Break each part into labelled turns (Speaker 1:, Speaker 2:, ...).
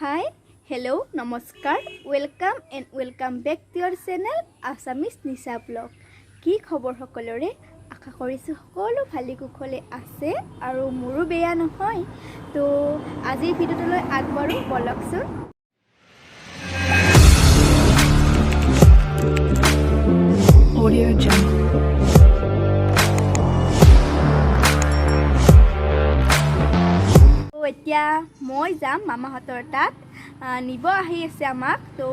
Speaker 1: Hi, hello, namaskar, welcome back to your channel assamesenishavlog. কি খবৰ সকলোৰে আশা কৰিছো সকলো ভালে কুশলে আছে আৰু মোৰো বেয়া নহয় তো আজি ভিডিওটোলৈ আগবাঢ়ো বলকচোন Audio Jungle এতিয়া মই যাম মামাহঁতৰ তাত নিব আহি আছে আমাক তো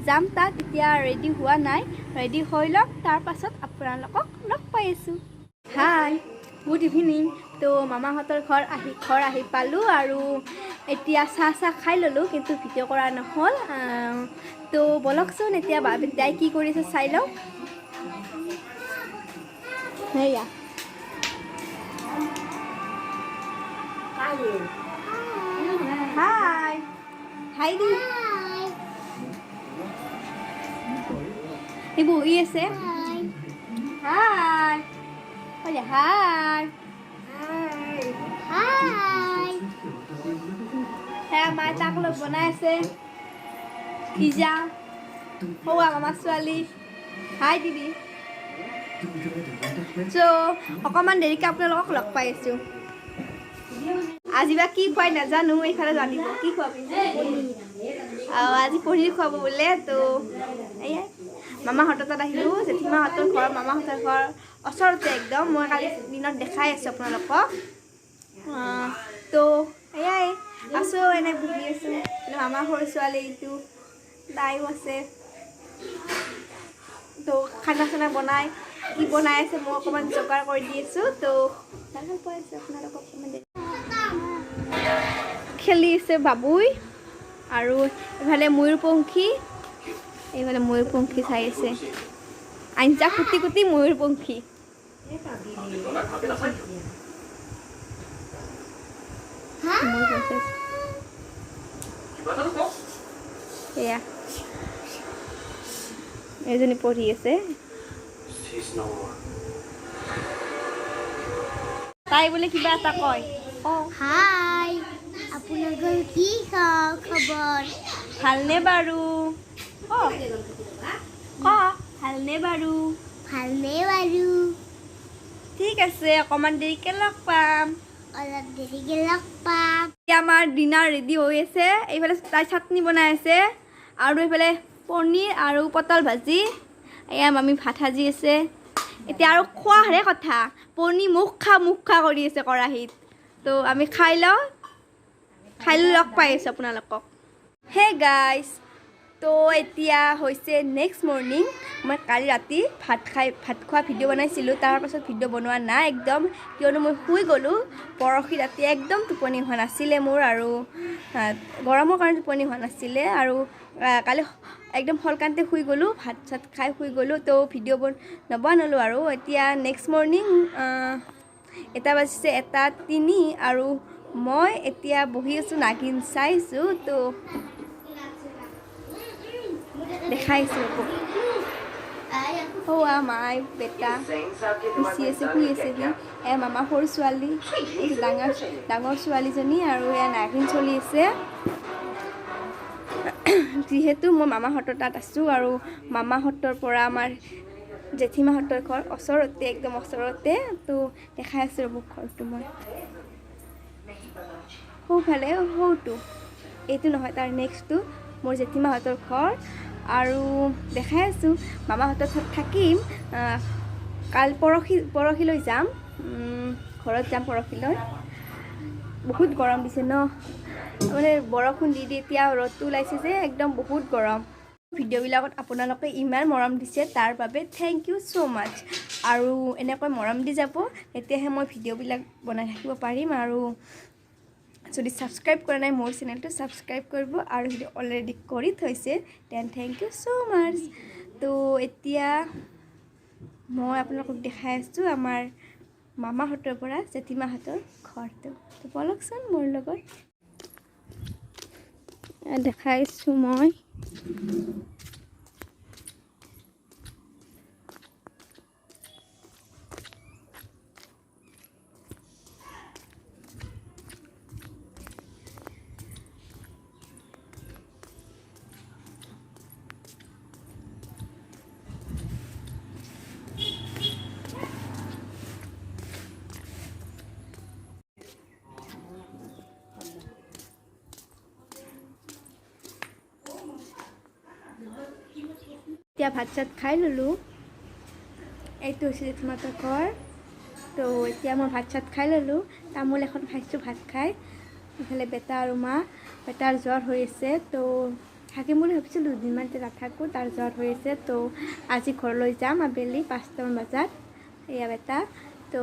Speaker 1: যাম তাত এতিয়া ৰেডি হোৱা নাই ৰেডি হৈ লওক তাৰ পাছত আপোনালোকক লগ পাই আছো হাই গুড ইভিনিং তো মামাহঁতৰ ঘৰ আহি পালো আৰু এতিয়া চাহ খাই ললো কিন্তু ভিডিও কৰা নহল তো বলকচোন এতিয়া তাই কি কৰিছে চাই লওক হেয়া Hi. Heidi. Hi. Ibu আছে? Hi. Hi. Ôi dạ hi. Hi. Hi. Mai তাক লৈ বনাই আছে পিজ্জা হোৱা মামা ছোৱালী হাই দিদি so অকমান দেৰিকৈ আপোনালোকক লগ পাই আছো আজি বা কি খুৱাই নাজানো এইফালে জানিব কি খুৱাবি আজি পনীৰ খুৱাব বোলে তো এয়াই মামাহঁতৰ তাত আহিলো জেঠিমাহঁতৰ ঘৰ মামাহঁতৰ ঘৰ ওচৰতে একদম মই কালি দিনত দেখাই আছো আপোনালোকক তো এয়াই আছো এনে বহি আছো মামা সৰু ছোৱালী এইটো তাইও আছে তো খানা চানা বনাই কি বনাই আছে মই অকণমান যোগাৰ কৰি দি আছো তো ভাল পাই আছো আপোনালোকক অকণমান খেলি আছে বাবুই আৰু এফালে ময়ূৰপঙ্খী এইফালে ময়ূৰপঙ্খী চাই আছে আঞ্জা কুটি কুটি ময়ূৰপঙ্খী এয়া এজনী পঢ়ি আছে তাই বোলে কিবা এটা কয়
Speaker 2: হাই আপোনালোকৰ কি খবৰ
Speaker 1: ভালনে বাৰু ভালনে বাৰু ঠিক আছে অকণমান দেৰিকে লগ পাম
Speaker 2: অলপ দেৰিকে লগ পাম
Speaker 1: এতিয়া আমাৰ ডিনাৰ ৰেডি হৈ আছে এইফালে তাই চাটনি বনাই আছে আৰু এইফালে পনীৰ আৰু পটল ভাজি এয়া মামী ভাত সাজি আছে এতিয়া আৰু খোৱাহে কথা পনীৰ মুখ খা কৰি আছে কেৰাহীত তো আমি খাই লওঁ লগ পাই আছোঁ আপোনালোকক হে গাইজ তো এতিয়া হৈছে নেক্সট মৰ্ণিং মই কালি ৰাতি ভাত খোৱা ভিডিঅ' বনাইছিলোঁ তাৰ পাছত ভিডিঅ' বনোৱা নাই একদম কিয়নো মই শুই গ'লোঁ পৰহি ৰাতি একদম টোপনি হোৱা নাছিলে মোৰ আৰু গৰমৰ কাৰণে টোপনি হোৱা নাছিলে আৰু কালি একদম সলকান্তে শুই গ'লোঁ ভাত চাত খাই শুই গ'লোঁ তো ভিডিঅ' নবনালোঁ আৰু এতিয়া নেক্সট মৰ্ণিং এটা বাজিছে 1:03 আৰু মই এতিয়া বহি আছোঁ নাগিন চাইছোঁ তো দেখাইছোঁ মাই বেটা শুই আছে মামা সৰু ছোৱালী ডাঙৰ ছোৱালীজনী আৰু এয়া নাগিন চলি আছে যিহেতু মই মামাহঁতৰ তাত আছোঁ আৰু মামাহঁতৰ পৰা আমাৰ জেঠিমাহঁতৰ ঘৰ ওচৰতে একদম ওচৰতে তো দেখাই আছোঁ ৰ'ব ঘৰটো মই সৌফালে সৌটো এইটো নহয় তাৰ নেক্সটটো মোৰ জেঠিমাহঁতৰ ঘৰ আৰু দেখাই আছোঁ মামাহঁতৰ ঘৰত থাকিম পৰহিলৈ যাম ঘৰত যাম পৰহিলৈ বহুত গৰম দিছে ন মানে বৰষুণ দি এতিয়া ৰ'দটো ওলাইছে যে একদম বহুত গৰম ভিডিঅ'বিলাকত আপোনালোকে ইমান মৰম দিছে তাৰ বাবে থেংক ইউ ছ' মাছ আৰু এনেকৈ মৰম দি যাব তেতিয়াহে মই ভিডিঅ'বিলাক বনাই থাকিব পাৰিম আৰু যদি ছাবস্ক্ৰাইব কৰা নাই মোৰ চেনেলটো ছাবস্ক্ৰাইব কৰিব আৰু যদি অলৰেডি কৰি থৈছে দেন থেংক ইউ ছ' মাছ তো এতিয়া মই আপোনালোকক দেখাই আছোঁ আমাৰ মামাহঁতৰ পৰা জেঠিমাহঁতৰ ঘৰটো তো বলকচোন মোৰ লগত দেখাইছোঁ মই এতিয়া ভাত চাত খাই ল'লোঁ। এইটো হৈছে জেঠীমাহঁতৰ ঘৰ। তো এতিয়া মই ভাত চাত খাই ল'লোঁ। তামোল এখন খাইছোঁ ভাত খাই। ইফালে বেটা আৰু মা, বেটাৰ জ্বৰ হৈ আছে। তো থাকিম বুলি ভাবিছিলোঁ, দুদিনমান নাথাকোঁ, তাৰ জ্বৰ হৈ আছে। তো আজি ঘৰলৈ যাম আবেলি 5টামান বজাত। এয়া বেটা, তো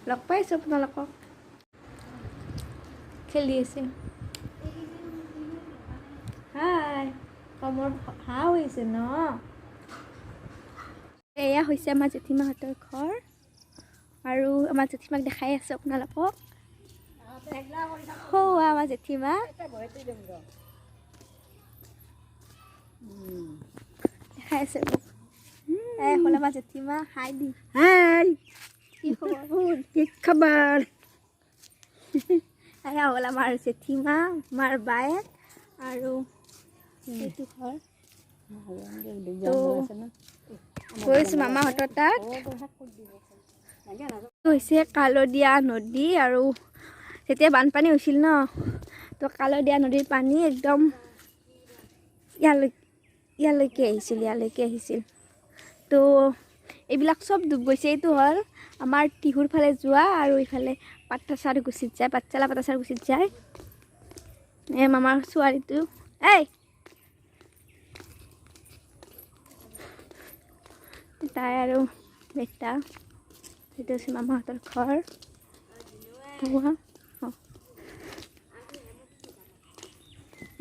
Speaker 1: লগ পাইছোঁ আপোনালোকক। খেলি আছে। হাই, কমৰ হাঁহ হৈছে ন। এয়া হৈছে আমাৰ জেঠীমাহঁতৰ ঘৰ। আৰু আমাৰ জেঠীমাক দেখাই আছোঁ আপোনালোকক। আমাৰ জেঠীমা দেখাই আছে মোক। হ'ল আমাৰ জেঠীমা। হাই দি। হাই, কি খবৰ? কি খবৰ? এয়া হ'ল আমাৰ জেঠীমা, আমাৰ বায়েক আৰু এইটো ঘৰ। গৈছোঁ মামাহঁতৰ তাত। হৈছে কালদীয়া নদী। আৰু যেতিয়া বানপানী হৈছিল ন, তো কালদীয়া নদীৰ পানী একদম ইয়ালৈকে আহিছিল। তো এইবিলাক চব ডুব গৈছে। এইটো হ'ল আমাৰ টিহুৰ ফালে যোৱা, আৰু ইফালে পাঠশালা গুচিত যায়। মামাৰ ছোৱালীটো তাই আৰু বেটা। সেইটো হৈছে মামাহঁতৰ ঘৰ।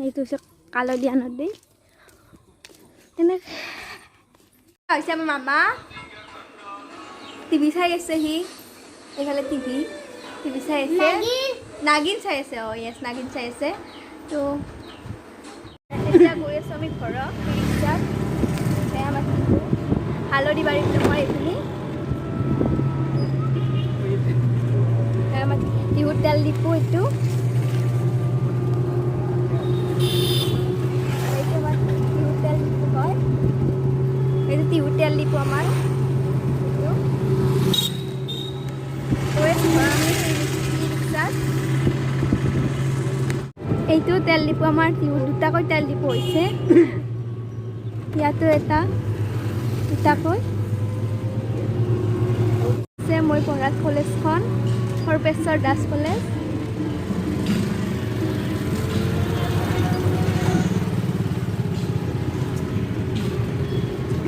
Speaker 1: এইটো হৈছে কালদীয়া নদী। এনেকৈ হৈছে আমাৰ মামা। টিভি চাই আছে সি। এইফালে টিভি চাই আছে। নাগিন চাই আছে। য়েছ, নাগিন চাই আছে। তো এতিয়া গৈ আছোঁ আমি ঘৰত ৰিক্সাত। আমাৰ হালধি বাৰী বুলি কয় এইখিনি। আমাৰ টিহুৰ তেল ডিপু এইটো। এইটো আমাৰ টিহুৰ তেল ডিপু হয়। এইটো টিহুৰ তেল ডিপু আমাৰ। এইটো তেল ডিপু আমাৰ টিহুৰ দুটাকৈ তেল ডিপু হৈছে। ইয়াতো এটা দুটাকৈ। মই পঢ়া কলেজখন সৰ্বেশ্বৰ দাস কলেজ।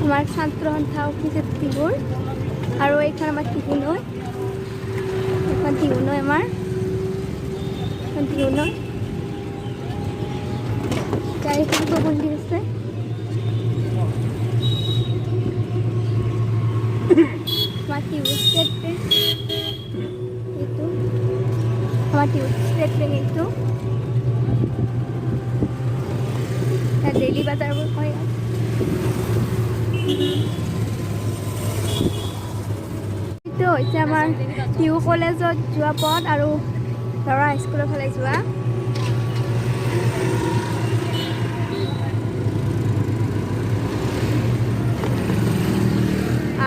Speaker 1: আমাৰ ছাত্ৰ সন্থা অফিচ টিহুৰ। আৰু এইখন আমাৰ টিহু নৈ। এইখন টিহু নৈ আমাৰ। এইখন টিহু নৈ। চাৰিফালে মন্দিৰ আছে। আমাৰ টিহু ষ্টেট বেংক এইটো। আমাৰ টিহু ষ্টেট বেংক এইটো। ডেইলি বজাৰবোৰ হয়। এইটো হৈছে আমাৰ টিহু কলেজত যোৱা পথ আৰু ল'ৰা স্কুলৰ ফালে যোৱা।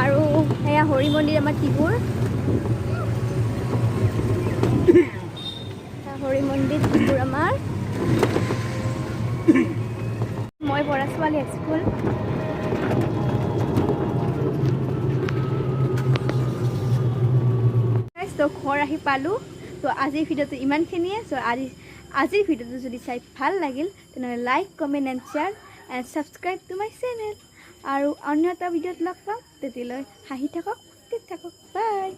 Speaker 1: আৰু এয়া হৰি মন্দিৰ আমাৰ টিহুৰ। হৰি মন্দিৰ টিহুৰ আমাৰ। মই পঢ়া ছোৱালী স্কুল। তো ঘৰ আহি পালোঁ। তো আজিৰ ভিডিঅ'টো ইমানখিনিয়ে। চ' আজিৰ ভিডিঅ'টো যদি চাই ভাল লাগিল তেনেহ'লে like, comment and share and subscribe to my channel. আৰু অন্য এটা ভিডিঅ'ত লগ পাম। তেতিয়ালৈ হাঁহি থাকক, ঠিক থাকক। বাই।